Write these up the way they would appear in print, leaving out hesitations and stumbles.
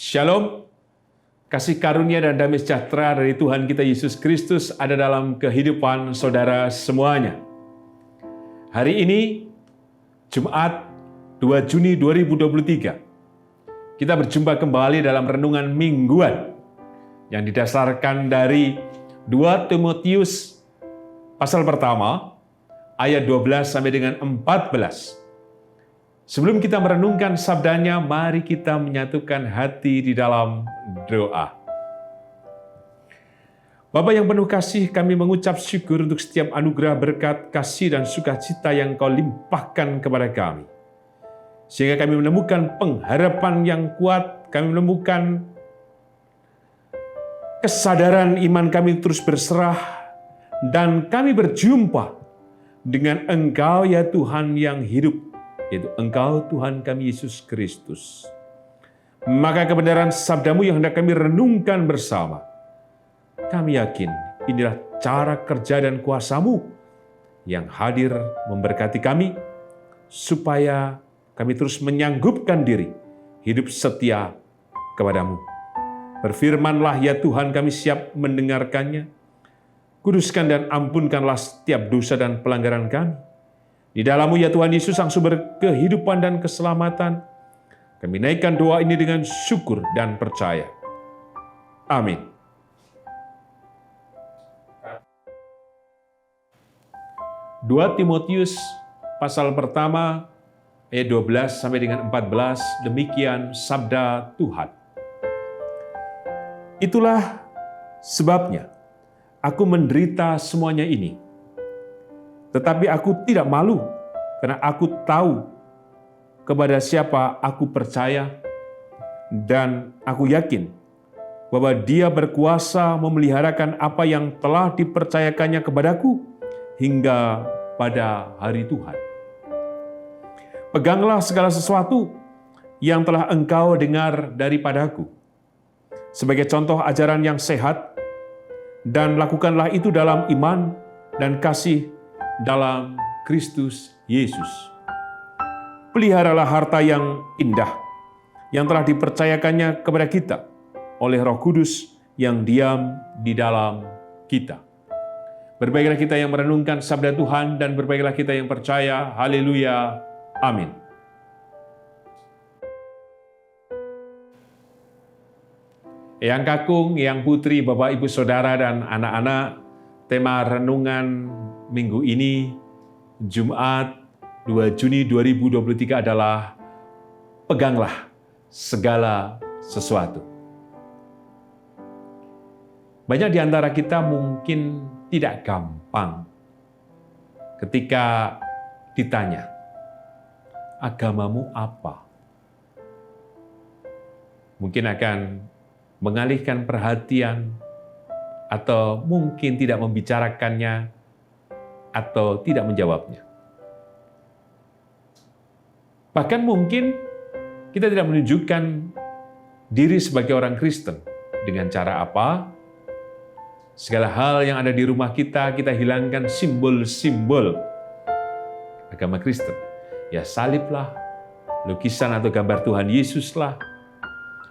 Shalom, kasih karunia dan damai sejahtera dari Tuhan kita Yesus Kristus ada dalam kehidupan saudara semuanya. Hari ini, Jumat 2 Juni 2023, kita berjumpa kembali dalam renungan mingguan yang didasarkan dari 2 Timotius pasal pertama, ayat 12 sampai dengan 14. Sebelum kita merenungkan sabdanya, mari kita menyatukan hati di dalam doa. Bapa yang penuh kasih, kami mengucap syukur untuk setiap anugerah berkat, kasih, dan sukacita yang Kau limpahkan kepada kami. Sehingga kami menemukan pengharapan yang kuat, kami menemukan kesadaran iman kami terus berserah, dan kami berjumpa dengan Engkau ya Tuhan yang hidup, yaitu Engkau Tuhan kami Yesus Kristus. Maka kebenaran sabdamu yang hendak kami renungkan bersama, kami yakin inilah cara kerja dan kuasamu yang hadir memberkati kami, supaya kami terus menyanggupkan diri, hidup setia kepadamu. Berfirmanlah ya Tuhan, kami siap mendengarkannya. Kuduskan dan ampunkanlah setiap dosa dan pelanggaran kami. Di dalam-Mu ya Tuhan Yesus, Sang Sumber kehidupan dan keselamatan, kami naikkan doa ini dengan syukur dan percaya. Amin. Dua Timotius pasal pertama ayat 12 sampai dengan 14, demikian sabda Tuhan. Itulah sebabnya aku menderita semuanya ini. Tetapi aku tidak malu, karena aku tahu kepada siapa aku percaya, dan aku yakin bahwa Dia berkuasa memeliharakan apa yang telah dipercayakannya kepadaku hingga pada hari Tuhan. Peganglah segala sesuatu yang telah engkau dengar daripadaku, sebagai contoh ajaran yang sehat, dan lakukanlah itu dalam iman dan kasih dalam Kristus Yesus. Peliharalah harta yang indah yang telah dipercayakannya kepada kita oleh Roh Kudus yang diam di dalam kita. Berbaiklah kita yang merenungkan sabda Tuhan, dan berbaiklah kita yang percaya. Haleluya. Amin. Eyang Kakung, Eyang Putri, Bapak, Ibu, Saudara, dan anak-anak, tema renungan minggu ini, Jumat 2 Juni 2023 adalah peganglah segala sesuatu. Banyak di antara kita mungkin tidak gampang ketika ditanya, agamamu apa? Mungkin akan mengalihkan perhatian, atau mungkin tidak membicarakannya, atau tidak menjawabnya. Bahkan mungkin kita tidak menunjukkan diri sebagai orang Kristen. Dengan cara apa? Segala hal yang ada di rumah kita hilangkan simbol-simbol agama Kristen. Ya salib lah, lukisan atau gambar Tuhan Yesus lah,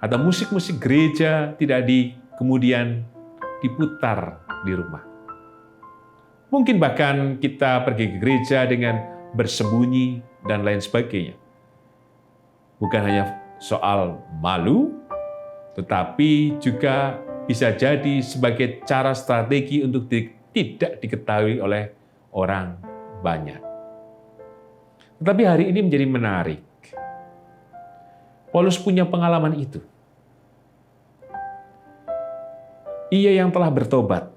atau musik-musik gereja tidak kemudian diputar di rumah. Mungkin bahkan kita pergi ke gereja dengan bersembunyi dan lain sebagainya. Bukan hanya soal malu, tetapi juga bisa jadi sebagai cara strategi untuk tidak diketahui oleh orang banyak. Tetapi hari ini menjadi menarik. Paulus punya pengalaman itu. Ia yang telah bertobat,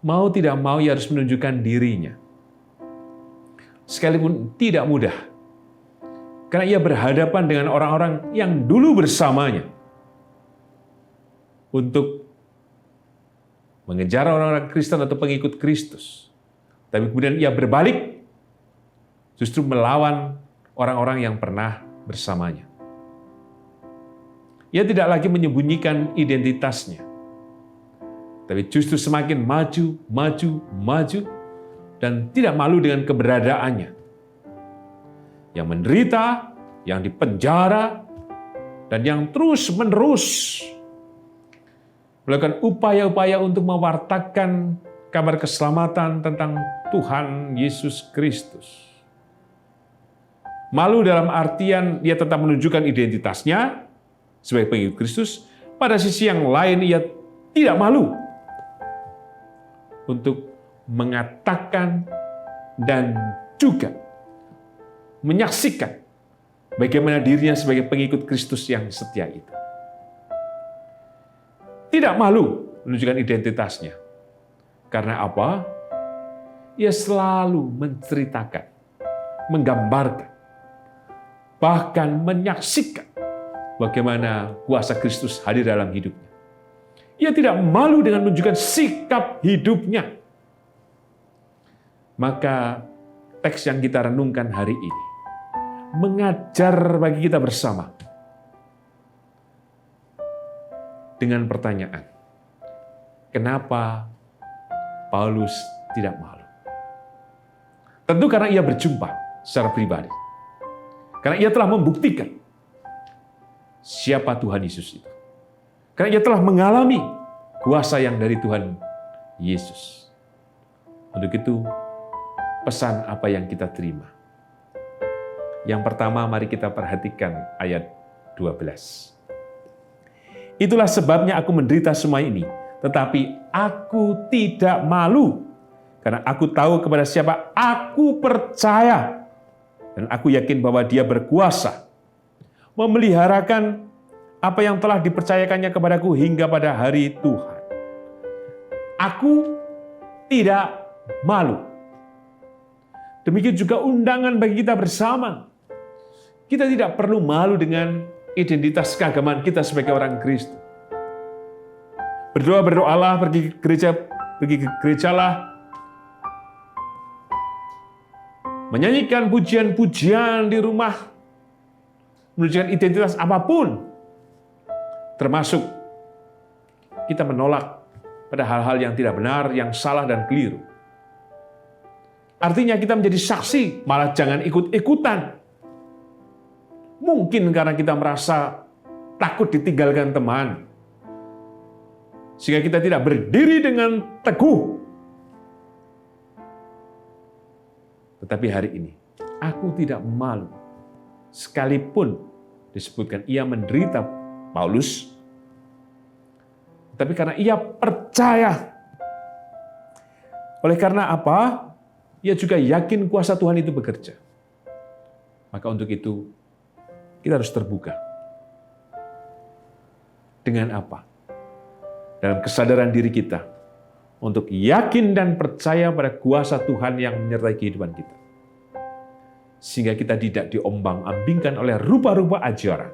mau tidak mau ia harus menunjukkan dirinya. Sekalipun tidak mudah, karena ia berhadapan dengan orang-orang yang dulu bersamanya untuk mengejar orang-orang Kristen atau pengikut Kristus. Tapi kemudian ia berbalik, justru melawan orang-orang yang pernah bersamanya. Ia tidak lagi menyembunyikan identitasnya, tapi justru semakin maju, dan tidak malu dengan keberadaannya. Yang menderita, yang dipenjara, dan yang terus-menerus melakukan upaya-upaya untuk mewartakan kabar keselamatan tentang Tuhan Yesus Kristus. Malu dalam artian ia tetap menunjukkan identitasnya sebagai pengikut Kristus, pada sisi yang lain ia tidak malu untuk mengatakan dan juga menyaksikan bagaimana dirinya sebagai pengikut Kristus yang setia itu. Tidak malu menunjukkan identitasnya. Karena apa? Ia selalu menceritakan, menggambarkan, bahkan menyaksikan bagaimana kuasa Kristus hadir dalam hidupnya. Ia tidak malu dengan menunjukkan sikap hidupnya. Maka teks yang kita renungkan hari ini mengajar bagi kita bersama dengan pertanyaan, kenapa Paulus tidak malu? Tentu karena ia berjumpa secara pribadi. Karena ia telah membuktikan siapa Tuhan Yesus itu. Karena ia telah mengalami kuasa yang dari Tuhan Yesus. Untuk itu, pesan apa yang kita terima. Yang pertama, mari kita perhatikan ayat 12. Itulah sebabnya aku menderita semua ini, tetapi aku tidak malu, karena aku tahu kepada siapa aku percaya, dan aku yakin bahwa Dia berkuasa memeliharakan apa yang telah dipercayakannya kepadaku hingga pada hari Tuhan. Aku tidak malu. Demikian juga undangan bagi kita bersama. Kita tidak perlu malu dengan identitas keagamaan kita sebagai orang Kristen. Berdoalah, pergi ke gerejalah, menyanyikan pujian-pujian di rumah, menunjukkan identitas apapun, termasuk kita menolak pada hal-hal yang tidak benar, yang salah dan keliru. Artinya kita menjadi saksi, malah jangan ikut-ikutan. Mungkin karena kita merasa takut ditinggalkan teman, sehingga kita tidak berdiri dengan teguh. Tetapi hari ini, aku tidak malu. Sekalipun disebutkan ia menderita, Paulus, tapi karena ia percaya. Oleh karena apa? Ia juga yakin kuasa Tuhan itu bekerja. Maka untuk itu, kita harus terbuka. Dengan apa? Dalam kesadaran diri kita, untuk yakin dan percaya pada kuasa Tuhan yang menyertai kehidupan kita. Sehingga kita tidak diombang-ambingkan oleh rupa-rupa ajaran.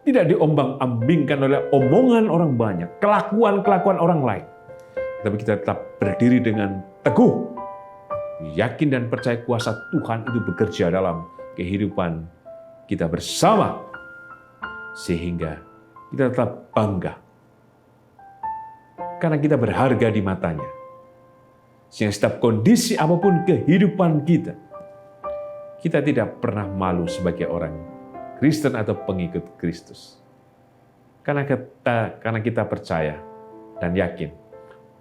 Tidak diombang-ambingkan oleh omongan orang banyak, kelakuan-kelakuan orang lain. Tapi kita tetap berdiri dengan teguh, yakin dan percaya kuasa Tuhan itu bekerja dalam kehidupan kita bersama. Sehingga kita tetap bangga. Karena kita berharga di matanya. Sehingga setiap kondisi apapun kehidupan kita, kita tidak pernah malu sebagai orang Kristen atau pengikut Kristus. Karena kita percaya dan yakin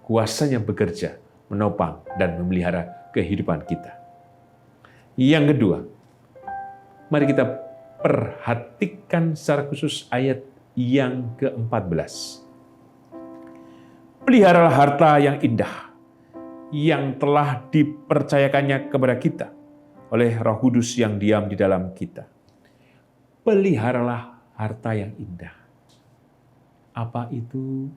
kuasanya bekerja, menopang dan memelihara kehidupan kita. Yang kedua, mari kita perhatikan secara khusus ayat yang ke-14. Peliharalah harta yang indah, yang telah dipercayakannya kepada kita oleh Roh Kudus yang diam di dalam kita. Peliharalah harta yang indah. Apa itu?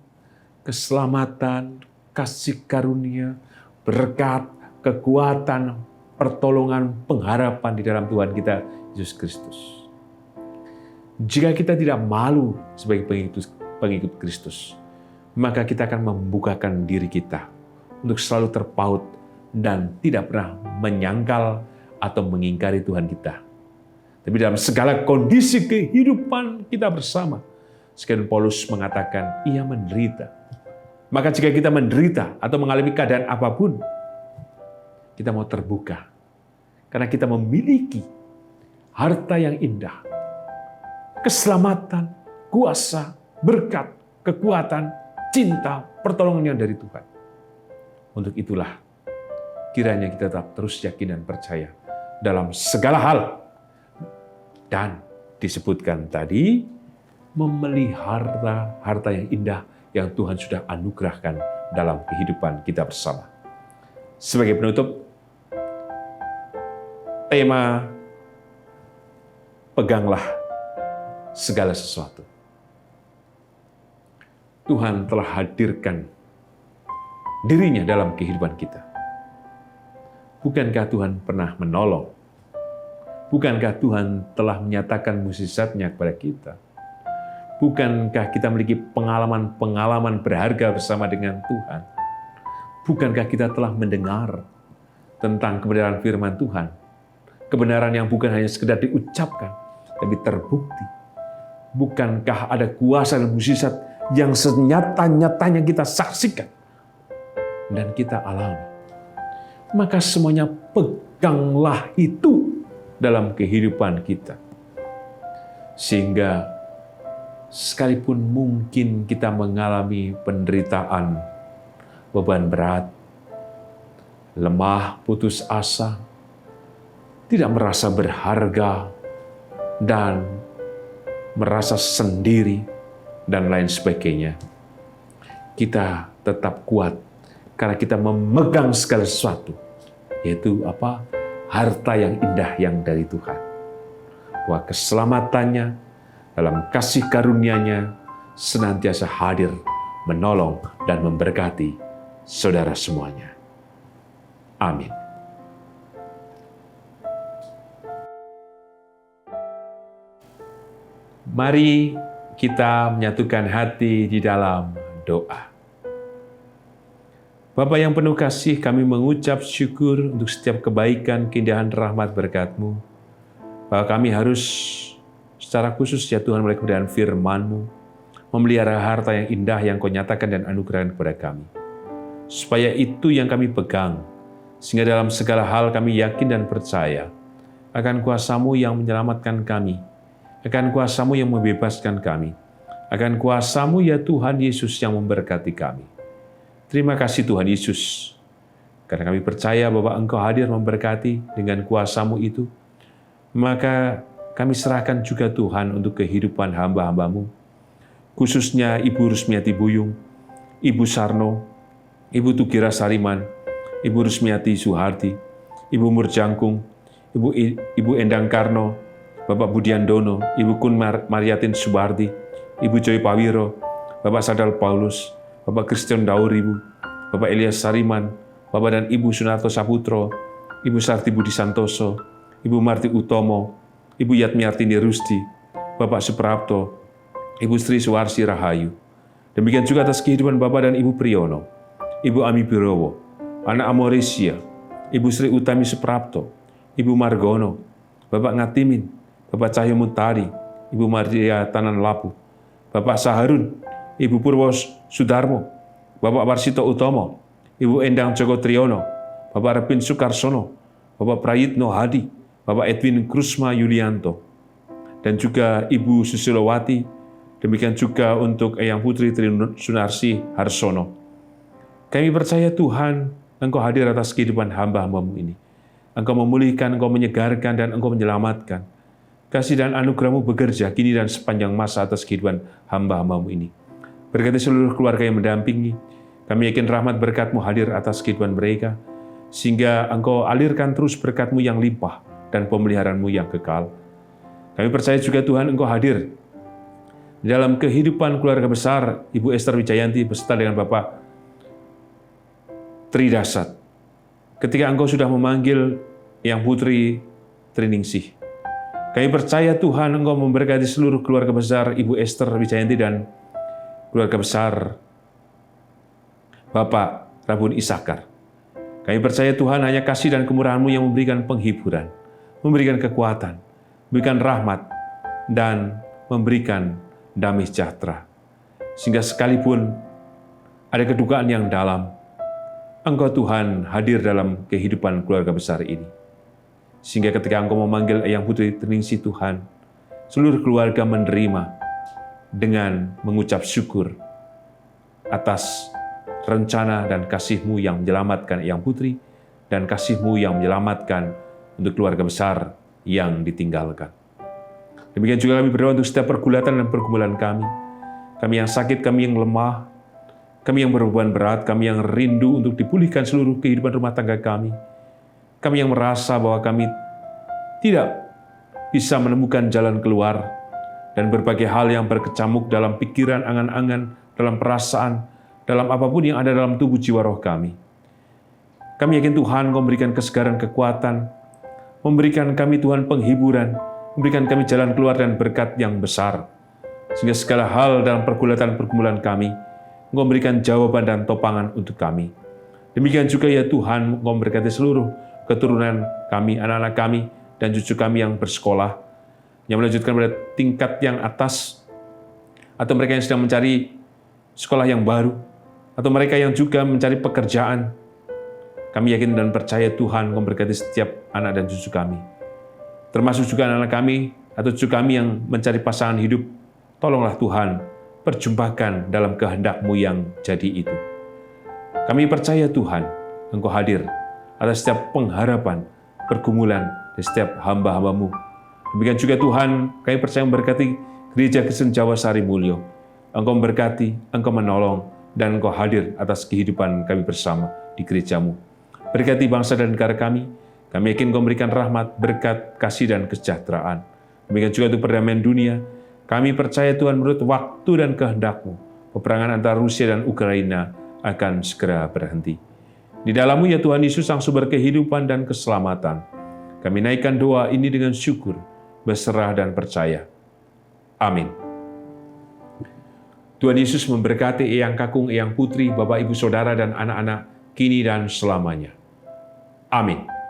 Keselamatan, kasih karunia, berkat, kekuatan, pertolongan, pengharapan di dalam Tuhan kita, Yesus Kristus. Jika kita tidak malu sebagai pengikut Kristus, maka kita akan membukakan diri kita untuk selalu terpaut dan tidak pernah menyangkal atau mengingkari Tuhan kita. Tapi dalam segala kondisi kehidupan kita bersama, sekalian Paulus mengatakan, ia menderita. Maka jika kita menderita atau mengalami keadaan apapun, kita mau terbuka. Karena kita memiliki harta yang indah. keselamatan, kuasa, berkat, kekuatan, cinta, pertolongan yang dari Tuhan. Untuk itulah, kiranya kita tetap terus yakin dan percaya dalam segala hal. Dan disebutkan tadi, memelihara harta yang indah yang Tuhan sudah anugerahkan dalam kehidupan kita bersama. Sebagai penutup, tema peganglah segala sesuatu. Tuhan telah hadirkan dirinya dalam kehidupan kita. Bukankah Tuhan pernah menolong? Bukankah Tuhan telah menyatakan mukjizat-Nya kepada kita? Bukankah kita memiliki pengalaman-pengalaman berharga bersama dengan Tuhan? Bukankah kita telah mendengar tentang kebenaran firman Tuhan? Kebenaran yang bukan hanya sekedar diucapkan, tapi terbukti. Bukankah ada kuasa dan mukjizat yang senyata-nyatanya kita saksikan dan kita alami? Maka semuanya peganglah itu dalam kehidupan kita. Sehingga sekalipun mungkin kita mengalami penderitaan, beban berat, lemah, putus asa, tidak merasa berharga, dan merasa sendiri, dan lain sebagainya, kita tetap kuat karena kita memegang segala sesuatu, yaitu apa? Harta yang indah yang dari Tuhan. Bahwa keselamatannya dalam kasih karunia-Nya senantiasa hadir, menolong, dan memberkati saudara semuanya. Amin. Mari kita menyatukan hati di dalam doa. Bapa yang penuh kasih, kami mengucap syukur untuk setiap kebaikan, keindahan, rahmat, berkat-Mu. Bahwa kami harus secara khusus ya Tuhan melalui kebenaran firman-Mu, memelihara harta yang indah yang Kau nyatakan dan anugerahkan kepada kami. Supaya itu yang kami pegang, sehingga dalam segala hal kami yakin dan percaya akan kuasa-Mu yang menyelamatkan kami, akan kuasa-Mu yang membebaskan kami, akan kuasa-Mu ya Tuhan Yesus yang memberkati kami. Terima kasih Tuhan Yesus, karena kami percaya bahwa Engkau hadir memberkati dengan kuasa-Mu itu, maka kami serahkan juga Tuhan untuk kehidupan hamba-hamba-Mu, khususnya Ibu Rusmiati Buyung, Ibu Sarno, Ibu Tugira Sariman, Ibu Rusmiati Suharti, Ibu Murjangkung, Ibu Endang Karno, Bapak Budian Dono, Ibu Kun Mariatin Subardi, Ibu Joy Pawiro, Bapak Sadal Paulus, Bapak Christian Daur Ibu, Bapak Elias Sariman, Bapak dan Ibu Sunarto Saputro, Ibu Sarti Budi Santoso, Ibu Marti Utomo, Ibu Yatmiartini Rusti, Bapak Suprapto, Ibu Sri Suwarsi Rahayu. Demikian juga atas kehidupan Bapak dan Ibu Priyono, Ibu Ami Birowo, Anak Amoresia, Ibu Sri Utami Suprapto, Ibu Margono, Bapak Ngatimin, Bapak Cahyo Mutari, Ibu Maria Tanan Lapu, Bapak Saharun, Ibu Purwo Sudarmo, Bapak Warsito Utomo, Ibu Endang Joko Triyono, Bapak Repin Sukarsono, Bapak Prayitno Hadi, Bapak Edwin Krusma Yulianto, dan juga Ibu Susilowati, demikian juga untuk Eyang Putri Sunarsi Harsono. Kami percaya Tuhan, Engkau hadir atas kehidupan hamba-hamba-Mu ini. Engkau memulihkan, Engkau menyegarkan, dan Engkau menyelamatkan. Kasih dan anugerah-Mu bekerja kini dan sepanjang masa atas kehidupan hamba-hamba-Mu ini. Berkati seluruh keluarga yang mendampingi. Kami yakin rahmat berkat-Mu hadir atas kehidupan mereka, sehingga Engkau alirkan terus berkat-Mu yang limpah dan pemeliharaan-Mu yang kekal. Kami percaya juga Tuhan Engkau hadir dalam kehidupan keluarga besar Ibu Esther Wijayanti beserta dengan Bapak Tridasat. Ketika Engkau sudah memanggil Yang Putri Triningsih. Kami percaya Tuhan Engkau memberkati seluruh keluarga besar Ibu Esther Wijayanti dan keluarga besar Bapak Rabun Isakar. Kami percaya Tuhan hanya kasih dan kemurahan-Mu yang memberikan penghiburan, memberikan kekuatan, memberikan rahmat, dan memberikan damai sejahtera. Sehingga sekalipun ada kedukaan yang dalam, Engkau Tuhan hadir dalam kehidupan keluarga besar ini. Sehingga ketika Engkau memanggil Eyang Putri Triningsih Tuhan, seluruh keluarga menerima dengan mengucap syukur atas rencana dan kasih-Mu yang menyelamatkan Eyang Putri dan kasih-Mu yang menyelamatkan untuk keluarga besar yang ditinggalkan. Demikian juga kami berdoa untuk setiap pergulatan dan pergumulan kami. Kami yang sakit, kami yang lemah, kami yang berbeban berat, kami yang rindu untuk dipulihkan seluruh kehidupan rumah tangga kami. Kami yang merasa bahwa kami tidak bisa menemukan jalan keluar dan berbagai hal yang berkecamuk dalam pikiran, angan-angan, dalam perasaan, dalam apapun yang ada dalam tubuh jiwa roh kami. Kami yakin Tuhan memberikan kesegaran, kekuatan, memberikan kami Tuhan penghiburan, memberikan kami jalan keluar dan berkat yang besar. Sehingga segala hal dalam pergulatan-pergumulan kami, Engkau memberikan jawaban dan topangan untuk kami. Demikian juga ya Tuhan, Engkau memberkati seluruh keturunan kami, anak-anak kami, dan cucu kami yang bersekolah, yang melanjutkan pada tingkat yang atas, atau mereka yang sedang mencari sekolah yang baru, atau mereka yang juga mencari pekerjaan. Kami yakin dan percaya Tuhan memberkati setiap anak dan cucu kami. Termasuk juga anak-anak kami atau cucu kami yang mencari pasangan hidup. Tolonglah Tuhan, perjumpakan dalam kehendak-Mu yang jadi itu. Kami percaya Tuhan, Engkau hadir atas setiap pengharapan, pergumulan dari setiap hamba-hamba-Mu. Demikian juga Tuhan, kami percaya memberkati Gereja Kristen Jawa Sari Mulyo. Engkau memberkati, Engkau menolong, dan Engkau hadir atas kehidupan kami bersama di gereja-Mu. Berkati bangsa dan negara kami yakin Engkau memberikan rahmat, berkat, kasih, dan kesejahteraan. Demikian juga untuk perdamaian dunia, kami percaya Tuhan menurut waktu dan kehendak-Mu, peperangan antara Rusia dan Ukraina akan segera berhenti. Di dalam-Mu ya Tuhan Yesus, Sang Sumber kehidupan dan keselamatan, kami naikkan doa ini dengan syukur, berserah dan percaya. Amin. Tuhan Yesus memberkati Eyang Kakung, Eyang Putri, Bapak, Ibu, Saudara, dan anak-anak, kini dan selamanya. Amin.